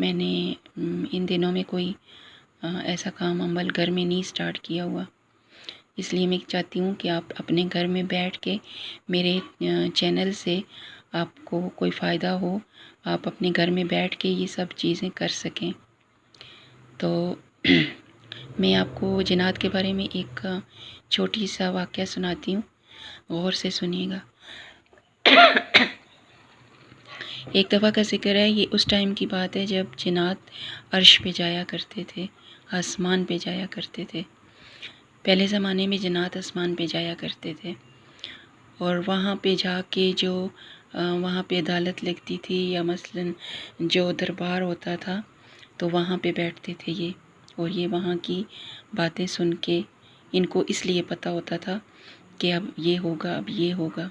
میں نے ان دنوں میں کوئی ایسا کام عمل گھر میں نہیں سٹارٹ کیا ہوا، اس لیے میں چاہتی ہوں کہ آپ اپنے گھر میں بیٹھ کے میرے چینل سے آپ کو کوئی فائدہ ہو، آپ اپنے گھر میں بیٹھ کے یہ سب چیزیں کر سکیں۔ تو میں آپ کو جنات کے بارے میں ایک چھوٹی سا واقعہ سناتی ہوں، غور سے سنیے گا۔ ایک دفعہ کا ذکر ہے، یہ اس ٹائم کی بات ہے جب جنات عرش پہ جایا کرتے تھے، آسمان پہ جایا کرتے تھے۔ پہلے زمانے میں جنات آسمان پہ جایا کرتے تھے، اور وہاں پہ جا کے جو وہاں پہ عدالت لگتی تھی، یا مثلا جو دربار ہوتا تھا، تو وہاں پہ بیٹھتے تھے یہ، اور یہ وہاں کی باتیں سن کے ان کو اس لیے پتہ ہوتا تھا کہ اب یہ ہوگا، اب یہ ہوگا۔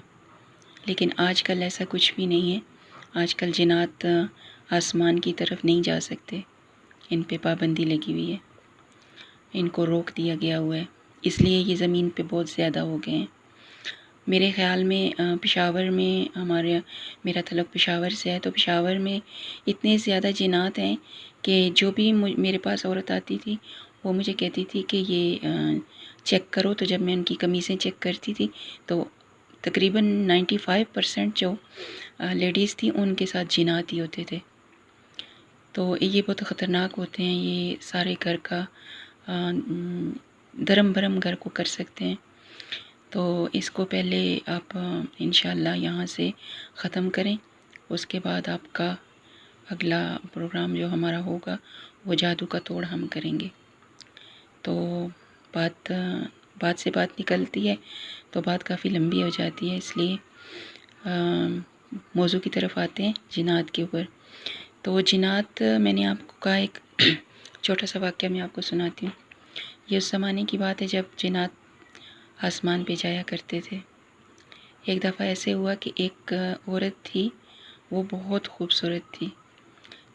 لیکن آج کل ایسا کچھ بھی نہیں ہے، آج کل جنات آسمان کی طرف نہیں جا سکتے، ان پہ پابندی لگی ہوئی ہے، ان کو روک دیا گیا ہوا ہے، اس لیے یہ زمین پہ بہت زیادہ ہو گئے ہیں۔ میرے خیال میں پشاور میں میرا تعلق پشاور سے ہے، تو پشاور میں اتنے زیادہ جنات ہیں کہ جو بھی میرے پاس عورت آتی تھی وہ مجھے کہتی تھی کہ یہ چیک کرو، تو جب میں ان کی قمیصیں چیک کرتی تھی تو تقریباً 95% جو لیڈیز تھیں ان کے ساتھ جنات ہی ہوتے تھے۔ تو یہ بہت خطرناک ہوتے ہیں، یہ سارے گھر کا درم برم گھر کو کر سکتے ہیں۔ تو اس کو پہلے آپ انشاءاللہ یہاں سے ختم کریں، اس کے بعد آپ کا اگلا پروگرام جو ہمارا ہوگا وہ جادو کا توڑ ہم کریں گے۔ تو بات سے بات نکلتی ہے تو بات کافی لمبی ہو جاتی ہے، اس لیے موضوع کی طرف آتے ہیں، جنات کے اوپر۔ تو جنات میں نے آپ کو کہا، ایک چھوٹا سا واقعہ میں آپ کو سناتی ہوں۔ یہ اس زمانے کی بات ہے جب جنات آسمان پہ جایا کرتے تھے۔ ایک دفعہ ایسے ہوا کہ ایک عورت تھی، وہ بہت خوبصورت تھی،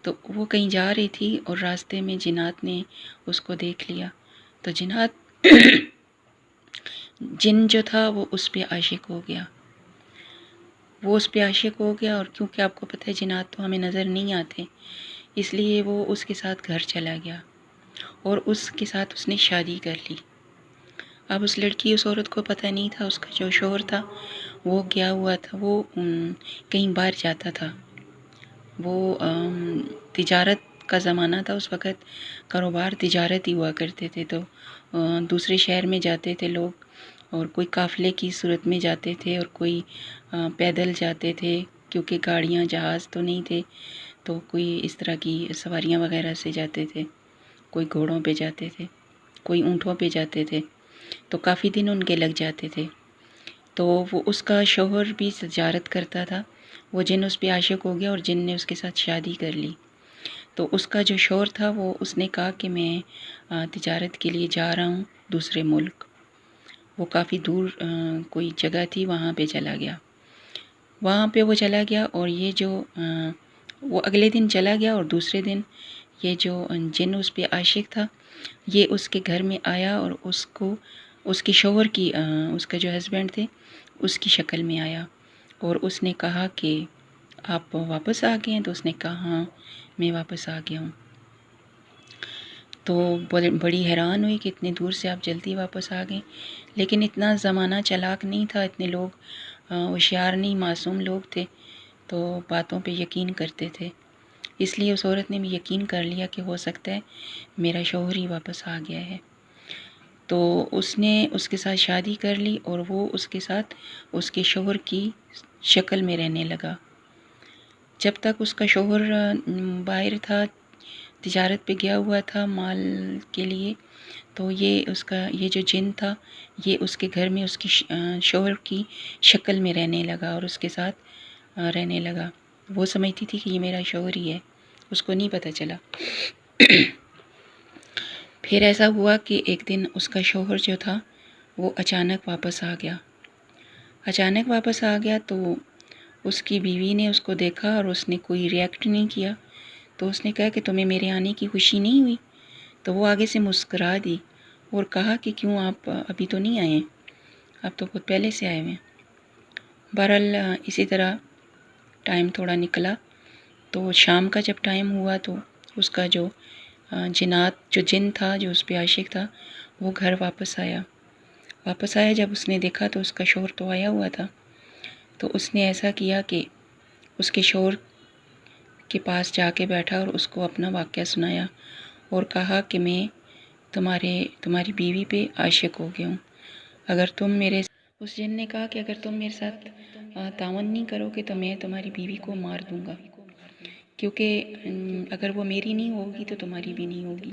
تو وہ کہیں جا رہی تھی اور راستے میں جنات نے اس کو دیکھ لیا، تو جن جو تھا وہ اس پہ عاشق ہو گیا، اور کیونکہ آپ کو پتہ ہے جنات تو ہمیں نظر نہیں آتے، اس لیے وہ اس کے ساتھ گھر چلا گیا اور اس کے ساتھ اس نے شادی کر لی۔ اب اس عورت کو پتہ نہیں تھا، اس کا جو شوہر تھا وہ گیا ہوا تھا، وہ کہیں باہر جاتا تھا، وہ تجارت کا زمانہ تھا اس وقت، کاروبار تجارت ہی ہوا کرتے تھے، تو دوسرے شہر میں جاتے تھے لوگ، اور کوئی قافلے کی صورت میں جاتے تھے اور کوئی پیدل جاتے تھے، کیونکہ گاڑیاں جہاز تو نہیں تھے، تو کوئی اس طرح کی سواریاں وغیرہ سے جاتے تھے، کوئی گھوڑوں پہ جاتے تھے، کوئی اونٹوں پہ جاتے تھے، تو کافی دن ان کے لگ جاتے تھے۔ تو وہ اس کا شوہر بھی تجارت کرتا تھا، وہ جن اس پہ عاشق ہو گیا اور جن نے اس کے ساتھ شادی کر لی، تو اس کا جو شوہر تھا اس نے کہا کہ میں تجارت کے لیے جا رہا ہوں دوسرے ملک، وہ کافی دور کوئی جگہ تھی، وہاں پہ چلا گیا، اور یہ جو وہ اگلے دن چلا گیا، اور دوسرے دن یہ جو جن اس پہ عاشق تھا یہ اس کے گھر میں آیا، اور اس کے شوہر کی اس کا جو ہسبینڈ تھے اس کی شکل میں آیا، اور اس نے کہا کہ آپ واپس آ گئے ہیں؟ تو اس نے کہا ہاں میں واپس آ گیا ہوں۔ تو بڑی حیران ہوئی کہ اتنے دور سے آپ جلدی واپس آ گئے، لیکن اتنا زمانہ چلاک نہیں تھا، اتنے لوگ ہوشیار نہیں، معصوم لوگ تھے، تو باتوں پہ یقین کرتے تھے، اس لیے اس عورت نے بھی یقین کر لیا کہ ہو سکتا ہے میرا شوہر ہی واپس آ گیا ہے۔ تو اس نے اس کے ساتھ شادی کر لی، اور وہ اس کے ساتھ اس کے شوہر کی شکل میں رہنے لگا۔ جب تک اس کا شوہر باہر تھا، تجارت پہ گیا ہوا تھا مال کے لیے، تو یہ جو جن تھا یہ اس کے گھر میں اس کی شوہر کی شکل میں رہنے لگا اور اس کے ساتھ رہنے لگا۔ وہ سمجھتی تھی کہ یہ میرا شوہر ہی ہے، اس کو نہیں پتہ چلا۔ پھر ایسا ہوا کہ ایک دن اس کا شوہر جو تھا وہ اچانک واپس آ گیا، تو اس کی بیوی نے اس کو دیکھا اور اس نے کوئی ریئیکٹ نہیں کیا، تو اس نے کہا کہ تمہیں میرے آنے کی خوشی نہیں ہوئی؟ تو وہ آگے سے مسکرا دی اور کہا کہ کیوں، آپ ابھی تو نہیں آئے ہیں، آپ تو بہت پہلے سے آئے ہوئے ہیں۔ بہرحال اسی طرح ٹائم تھوڑا نکلا، تو شام کا جب ٹائم ہوا تو اس کا جو جن تھا جو اس پہ عاشق تھا وہ گھر واپس آیا جب اس نے دیکھا تو اس کا شوہر تو آیا ہوا تھا، تو اس نے ایسا کیا کہ اس کے شوہر کے پاس جا کے بیٹھا اور اس کو اپنا واقعہ سنایا اور کہا کہ میں تمہاری بیوی پہ عاشق ہو گیا ہوں، اس جن نے کہا کہ اگر تم میرے ساتھ تعاون نہیں کرو گے تو میں تمہاری بیوی کو مار دوں گا، کیونکہ اگر وہ میری نہیں ہوگی تو تمہاری بھی نہیں ہوگی۔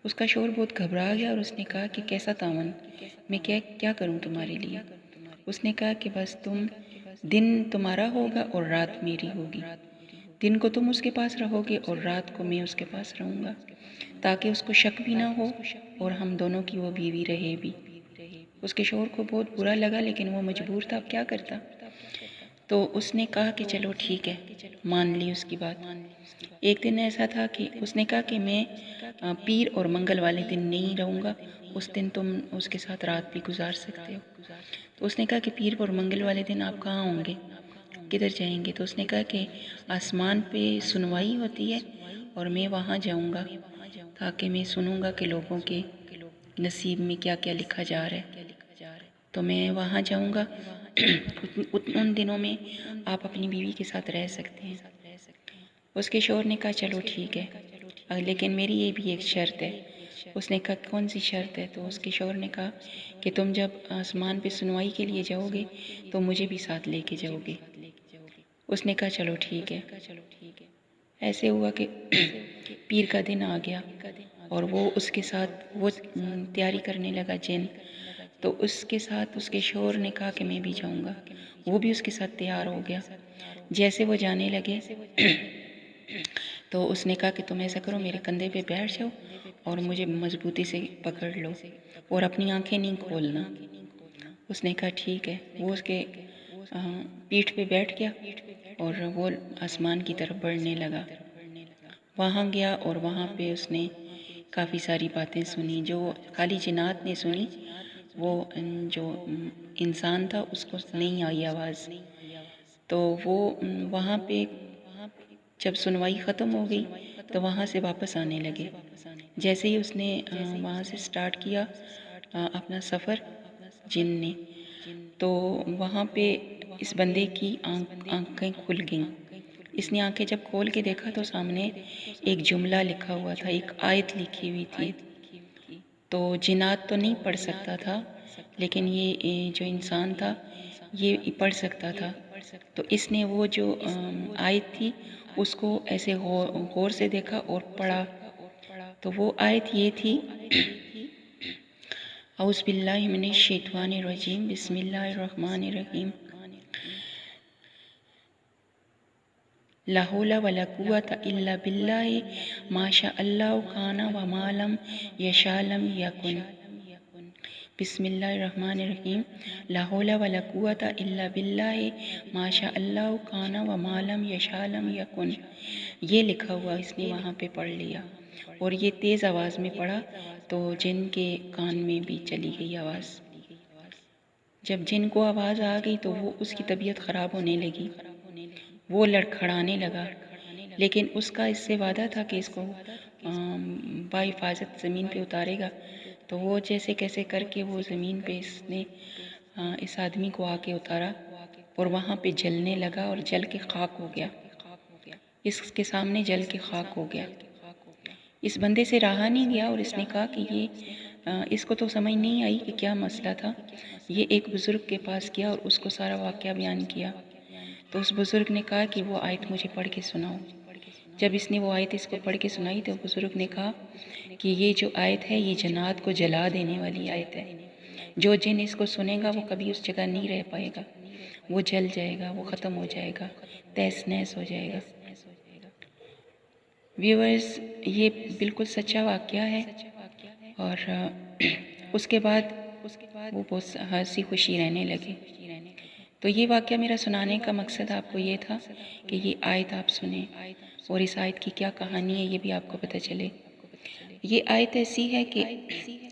اس کا شوہر بہت گھبرا گیا اور اس نے کہا کہ کیسا تعاون، میں کیا کروں تمہارے لیے؟ اس نے کہا کہ بس دن تمہارا ہوگا اور رات میری ہوگی، دن کو تم اس کے پاس رہو گے اور رات کو میں اس کے پاس رہوں گا، تاکہ اس کو شک بھی نہ ہو اور ہم دونوں کی وہ بیوی رہے بھی۔ اس کے شوہر کو بہت برا لگا لیکن وہ مجبور تھا، اب کیا کرتا؟ تو اس نے کہا کہ چلو ٹھیک ہے، مان لی اس کی بات۔ ایک دن ایسا تھا کہ اس نے کہا کہ میں پیر اور منگل والے دن نہیں رہوں گا، اس دن تم اس کے ساتھ رات بھی گزار سکتے ہو۔ تو اس نے کہا کہ پیر اور منگل والے دن آپ کہاں ہوں گے، کدھر جائیں گے؟ تو اس نے کہا کہ آسمان پہ سنوائی ہوتی ہے اور میں وہاں جاؤں گا تاکہ میں سنوں گا کہ لوگوں کے نصیب میں کیا کیا لکھا جا رہا ہے، تو میں وہاں جاؤں گا۔ ان دنوں میں آپ اپنی بیوی کے ساتھ رہ سکتے ہیں۔ اس کے شوہر نے کہا چلو ٹھیک ہے، لیکن میری یہ بھی ایک شرط ہے۔ اس نے کہا کون سی شرط ہے؟ تو اس کے شوہر نے کہا کہ تم جب آسمان پہ سنوائی کے لیے جاؤ گے تو مجھے بھی ساتھ لے کے جاؤ گے۔ اس نے کہا چلو ٹھیک ہے۔ ایسے ہوا کہ پیر کا دن آ گیا اور وہ اس کے ساتھ تیاری کرنے لگا جن، تو اس کے ساتھ اس کے شوہر نے کہا کہ میں بھی جاؤں گا، وہ بھی اس کے ساتھ تیار ہو گیا۔ جیسے وہ جانے لگے تو اس نے کہا کہ تم ایسا کرو، میرے کندھے پہ بیٹھ جاؤ اور مجھے مضبوطی سے پکڑ لو اور اپنی آنکھیں نہیں کھولنا۔ اس نے کہا ٹھیک ہے۔ وہ اس کے پیٹھ پہ بیٹھ گیا اور وہ آسمان کی طرف بڑھنے لگا۔ وہاں گیا اور وہاں پہ اس نے کافی ساری باتیں سنی جو خالی جنات نے سنی، وہ جو انسان تھا اس کو نہیں آئی آواز۔ تو وہ وہاں پہ جب سنوائی ختم ہو گئی تو وہاں سے واپس آنے لگے۔ جیسے ہی اس نے وہاں سے سٹارٹ کیا اپنا سفر جن نے، تو وہاں پہ اس بندے کی آنکھیں کھل گئیں۔ اس نے آنکھیں جب کھول کے دیکھا تو سامنے ایک جملہ لکھا ہوا تھا، ایک آیت لکھی ہوئی تھی۔ تو جنات تو نہیں پڑھ سکتا تھا لیکن یہ جو انسان تھا یہ پڑھ سکتا تھا، تو اس نے وہ جو آیت تھی اس کو ایسے غور سے دیکھا اور پڑھا۔ تو وہ آیت یہ تھی، اعوذ باللہ من الشیطان الرجیم، بسم اللہ الرحمن الرحیم، لا حول ولا قوة الا باللہ ما شاء اللہ کان وما لم یشاء لم یکن۔ بسم اللہ الرحمن الرحیم، لا حول ولا قوة الا باللہ ما شاء اللہ کان وما لم یشاء لم یکن۔ یہ لکھا ہوا اس نے وہاں پہ پڑھ لیا اور یہ تیز آواز میں پڑھا تو جن کے کان میں بھی چلی گئی آواز۔ جب جن کو آواز آ گئی تو وہ اس کی طبیعت خراب ہونے لگی، وہ لڑکھڑانے لگا، لیکن اس کا اس سے وعدہ تھا کہ اس کو بحفاظت زمین پہ اتارے گا۔ تو وہ جیسے کیسے کر کے وہ زمین پہ اس نے اس آدمی کو آ کے اتارا اور وہاں پہ جلنے لگا اور جل کے خاک ہو گیا، اس کے سامنے جل کے خاک ہو گیا۔ اس بندے سے رہا نہیں گیا اور اس نے کہا کہ اس کو تو سمجھ نہیں آئی کہ کیا مسئلہ تھا۔ یہ ایک بزرگ کے پاس گیا اور اس کو سارا واقعہ بیان کیا، تو اس بزرگ نے کہا کہ وہ آیت مجھے پڑھ کے سناؤ۔ جب اس نے وہ آیت اس کو پڑھ کے سنائی تو بزرگ نے کہا کہ یہ جو آیت ہے یہ جنات کو جلا دینے والی آیت ہے، جو جن اس کو سنے گا وہ کبھی اس جگہ نہیں رہ پائے گا، وہ جل جائے گا، وہ ختم ہو جائے گا، تہس نہس ہو جائے گا۔ ویورز، یہ بالکل سچا واقعہ ہے اور اس کے بعد وہ بہت ہنسی خوشی رہنے لگے۔ تو یہ واقعہ میرا سنانے کا مقصد آپ کو یہ تھا کہ یہ آیت آپ سنیں اور اس آیت کی کیا کہانی ہے یہ بھی آپ کو پتہ چلے۔ یہ آیت ایسی ہے کہ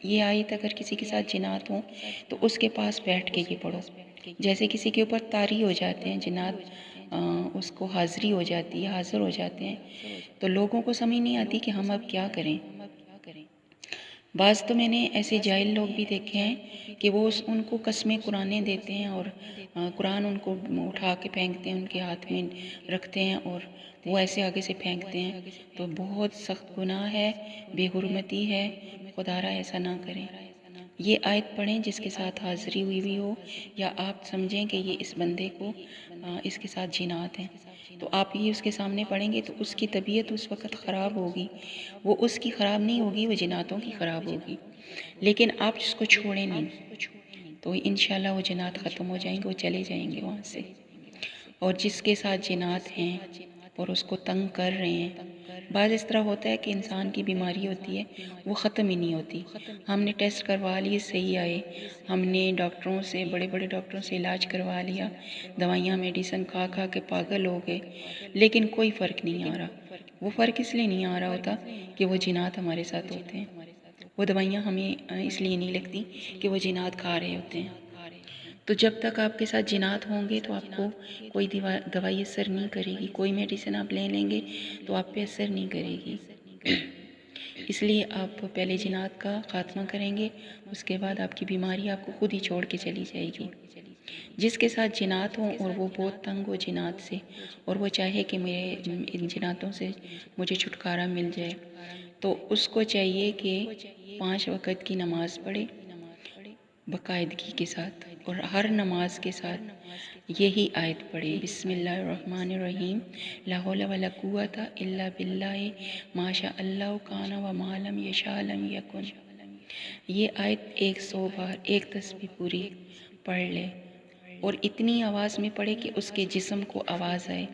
یہ آیت اگر کسی کے ساتھ جنات ہوں تو اس کے پاس بیٹھ کے یہ پڑھو۔ جیسے کسی کے اوپر طاری ہو جاتے ہیں جنات، اس کو حاضری ہو جاتی ہے، حاضر ہو جاتے ہیں، تو لوگوں کو سمجھ نہیں آتی کہ ہم اب کیا کریں۔ بعض تو میں نے ایسے جاہل لوگ بھی دیکھے ہیں کہ وہ ان کو قسمیں قرآنیں دیتے ہیں اور قرآن ان کو اٹھا کے پھینکتے ہیں، ان کے ہاتھ میں رکھتے ہیں اور وہ ایسے آگے سے پھینکتے ہیں، تو بہت سخت گناہ ہے، بے حرمتی ہے، خدا را ایسا نہ کریں۔ یہ آیت پڑھیں جس کے ساتھ حاضری ہوئی بھی ہو، یا آپ سمجھیں کہ یہ اس بندے کو اس کے ساتھ جنات ہیں، تو آپ یہ اس کے سامنے پڑھیں گے تو اس کی طبیعت اس وقت خراب ہوگی، وہ اس کی خراب نہیں ہوگی، وہ جناتوں کی خراب ہوگی، لیکن آپ اس کو چھوڑیں نہیں تو انشاءاللہ وہ جنات ختم ہو جائیں گے، وہ چلے جائیں گے وہاں سے۔ اور جس کے ساتھ جنات ہیں اور اس کو تنگ کر رہے ہیں، بعض اس طرح ہوتا ہے کہ انسان کی بیماری ہوتی ہے وہ ختم ہی نہیں ہوتی، ہم نے ٹیسٹ کروا لیے صحیح آئے، ہم نے ڈاکٹروں سے، بڑے بڑے ڈاکٹروں سے علاج کروا لیا، دوائیاں میڈیسن کھا کھا کے پاگل ہو گئے، لیکن کوئی فرق نہیں آ رہا۔ وہ فرق اس لیے نہیں آ رہا ہوتا کہ وہ جنات ہمارے ساتھ ہوتے ہیں، وہ دوائیاں ہمیں اس لیے نہیں لگتی کہ وہ جنات کھا رہے ہوتے ہیں۔ تو جب تک آپ کے ساتھ جنات ہوں گے تو آپ کو کوئی دوائی اثر نہیں کرے گی، کوئی میڈیسن آپ لیں گے تو آپ پہ اثر نہیں کرے گی۔ اس لیے آپ پہلے جنات کا خاتمہ کریں گے، اس کے بعد آپ کی بیماری آپ کو خود ہی چھوڑ کے چلی جائے گی۔ جس کے ساتھ جنات ہوں اور وہ بہت تنگ ہو جنات سے، اور وہ چاہے کہ میرے ان جناتوں سے مجھے چھٹکارا مل جائے، تو اس کو چاہیے کہ 5 وقت کی نماز پڑھے باقاعدگی کے ساتھ، اور ہر نماز کے ساتھ یہی آیت پڑھے، بسم اللہ الرحمن الرحیم، لا حول ولا قوت الا باللہ ما شاء اللہ کان وما لم یشاء لم یکن۔ یہ آیت 100 بار ایک تسبیح پوری پڑھ لے، اور اتنی آواز میں پڑھے کہ اس کے جسم کو آواز آئے،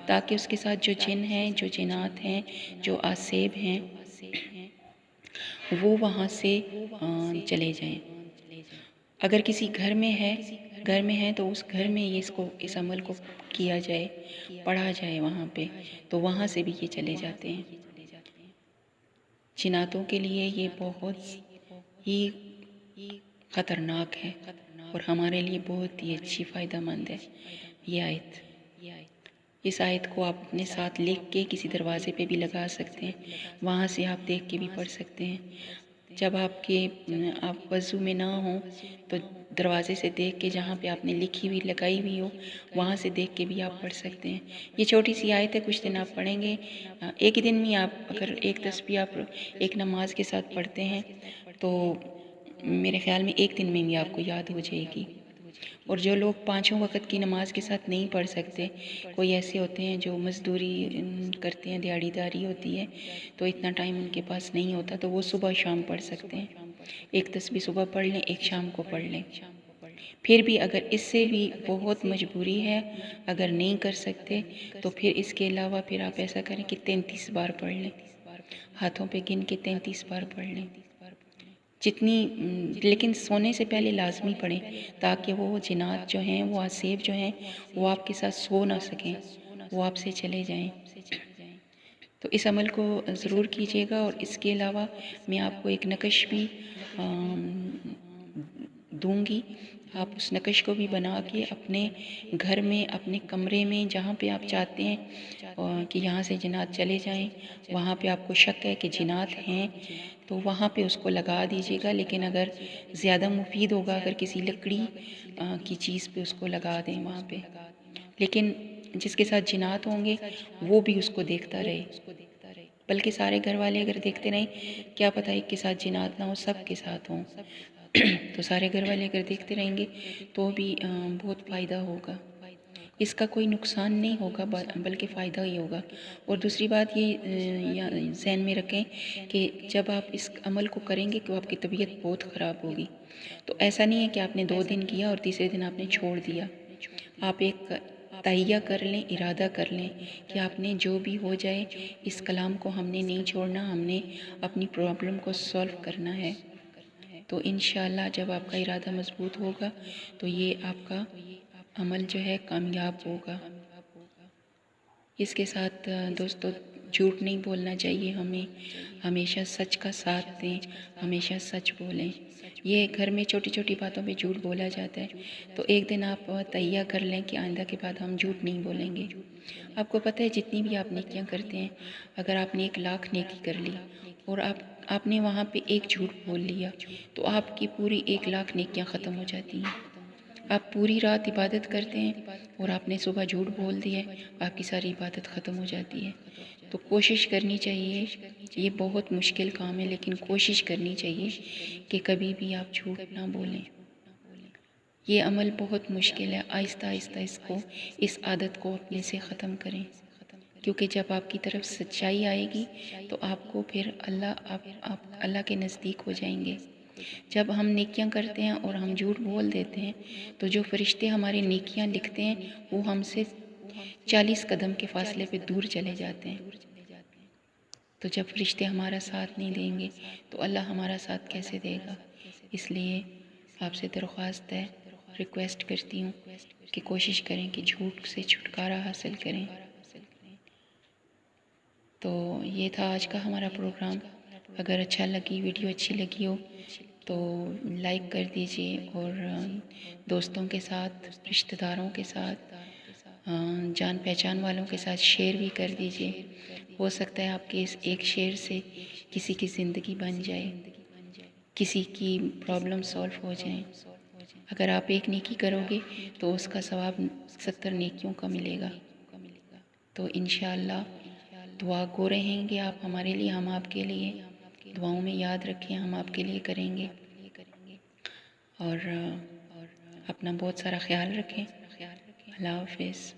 تاکہ اس کے ساتھ جو جن ہیں، جو جنات ہیں، جو آسیب ہیں، وہ وہاں سے چلے جائیں۔ اگر کسی گھر میں ہے تو اس گھر میں اس عمل کو کیا جائے، پڑھا جائے وہاں پہ، تو وہاں سے بھی یہ چلے جاتے ہیں۔ جناتوں کے لیے یہ بہت ہی خطرناک ہے اور ہمارے لیے بہت ہی اچھی فائدہ مند ہے یہ آیت۔ اس آیت کو آپ اپنے ساتھ لکھ کے کسی دروازے پہ بھی لگا سکتے ہیں، وہاں سے آپ دیکھ کے بھی پڑھ سکتے ہیں۔ جب آپ وضو میں نہ ہوں تو دروازے سے دیکھ کے، جہاں پہ آپ نے لکھی ہوئی لگائی ہوئی ہو، وہاں سے دیکھ کے بھی آپ پڑھ سکتے ہیں۔ یہ چھوٹی سی آیت ہے، کچھ دن آپ پڑھیں گے، ایک ہی دن میں آپ اگر ایک تسبیح آپ ایک نماز کے ساتھ پڑھتے ہیں تو میرے خیال میں ایک دن میں بھی آپ کو یاد ہو جائے گی۔ اور جو لوگ 5 وقت کی نماز کے ساتھ نہیں پڑھ سکتے، کوئی ایسے ہوتے ہیں جو مزدوری کرتے ہیں، دیہڑی داری ہوتی ہے، تو اتنا ٹائم ان کے پاس نہیں ہوتا، تو وہ صبح شام پڑھ سکتے ہیں، ایک تسبیح صبح پڑھ لیں، ایک شام کو پڑھ لیں۔ پھر بھی اگر اس سے بھی بہت مجبوری ہے، اگر نہیں کر سکتے، تو پھر اس کے علاوہ پھر آپ ایسا کریں کہ 33 بار پڑھ لیں، ہاتھوں پہ گن کے 33 بار پڑھ لیں، لیکن سونے سے پہلے لازمی پڑھیں، تاکہ وہ جنات جو ہیں، وہ آسیب جو ہیں، وہ آپ کے ساتھ سو نہ سکیں، وہ آپ سے چلے جائیں۔ تو اس عمل کو ضرور کیجیے گا، اور اس کے علاوہ میں آپ کو ایک نقش بھی دوں گی، آپ اس نقش کو بھی بنا کے اپنے گھر میں، اپنے کمرے میں، جہاں پہ آپ چاہتے ہیں کہ یہاں سے جنات چلے جائیں، وہاں پہ آپ کو شک ہے کہ جنات ہیں، تو وہاں پہ اس کو لگا دیجیے گا۔ لیکن اگر زیادہ مفید ہوگا اگر کسی لکڑی کی چیز پہ اس کو لگا دیں وہاں پہ، لیکن جس کے ساتھ جنات ہوں گے وہ بھی اس کو دیکھتا رہے، بلکہ سارے گھر والے اگر دیکھتے رہیں، کیا پتہ ایک کے ساتھ جنات نہ ہو، سب کے ساتھ ہوں، تو سارے گھر والے اگر دیکھتے رہیں گے تو بھی بہت فائدہ ہوگا، اس کا کوئی نقصان نہیں ہوگا بلکہ فائدہ ہی ہوگا۔ اور دوسری بات یہ ذہن میں رکھیں کہ جب آپ اس عمل کو کریں گے تو آپ کی طبیعت بہت خراب ہوگی، تو ایسا نہیں ہے کہ آپ نے 2 دن کیا اور تیسرے دن آپ نے چھوڑ دیا، آپ ایک تہیہ کر لیں، ارادہ کر لیں کہ آپ نے جو بھی ہو جائے، اس کلام کو ہم نے نہیں چھوڑنا، ہم نے اپنی پرابلم کو سولو کرنا ہے۔ تو انشاءاللہ جب آپ کا ارادہ مضبوط ہوگا تو یہ آپ کا عمل جو ہے کامیاب ہوگا۔ اس کے ساتھ دوستو جھوٹ نہیں بولنا چاہیے ہمیں، ہمیشہ سچ کا ساتھ دیں، ہمیشہ سچ بولیں۔ یہ گھر میں چھوٹی چھوٹی باتوں پہ جھوٹ بولا جاتا ہے، تو ایک دن آپ تہیہ کر لیں کہ آئندہ کے بعد ہم جھوٹ نہیں بولیں گے۔ آپ کو پتہ ہے جتنی بھی آپ نیکیاں کرتے ہیں، اگر آپ نے 1,00,000 نیکی کر لی اور آپ نے وہاں پہ ایک جھوٹ بول لیا تو آپ کی پوری 1,00,000 نیکیاں ختم ہو جاتی ہیں۔ آپ پوری رات عبادت کرتے ہیں اور آپ نے صبح جھوٹ بول دیا ہے، آپ کی ساری عبادت ختم ہو جاتی ہے۔ تو کوشش کرنی چاہیے، یہ بہت مشکل کام ہے لیکن کوشش کرنی چاہیے کہ کبھی بھی آپ جھوٹ نہ بولیں۔ یہ عمل بہت مشکل ہے، آہستہ آہستہ اس عادت کو اپنے سے ختم کریں، کیونکہ جب آپ کی طرف سچائی آئے گی تو آپ کو پھر اللہ کے نزدیک ہو جائیں گے۔ جب ہم نیکیاں کرتے ہیں اور ہم جھوٹ بول دیتے ہیں تو جو فرشتے ہماری نیکیاں لکھتے ہیں وہ ہم سے 40 قدم کے فاصلے پہ دور چلے جاتے ہیں۔ تو جب فرشتے ہمارا ساتھ نہیں دیں گے تو اللہ ہمارا ساتھ کیسے دے گا؟ اس لیے آپ سے درخواست ہے، ریکویسٹ کرتی ہوں کہ کوشش کریں کہ جھوٹ سے چھٹکارا حاصل کریں۔ تو یہ تھا آج کا ہمارا پروگرام۔ اگر اچھا لگی، ویڈیو اچھی لگی ہو تو لائک کر دیجئے اور دوستوں کے ساتھ، رشتہ داروں کے ساتھ، جان پہچان والوں کے ساتھ شیئر بھی کر دیجئے۔ ہو سکتا ہے آپ کے اس ایک شیئر سے کسی کی زندگی بن جائے، کسی کی پرابلم سولو ہو جائیں۔ اگر آپ ایک نیکی کرو گے تو اس کا ثواب 70 نیکیوں کا ملے گا۔ تو انشاءاللہ دعا گو رہیں گے آپ ہمارے لیے، ہم آپ کے لیے دعاؤں میں یاد رکھیں، ہم آپ کے لیے کریں گے۔ اور اپنا بہت سارا خیال رکھیں۔ اللہ حافظ۔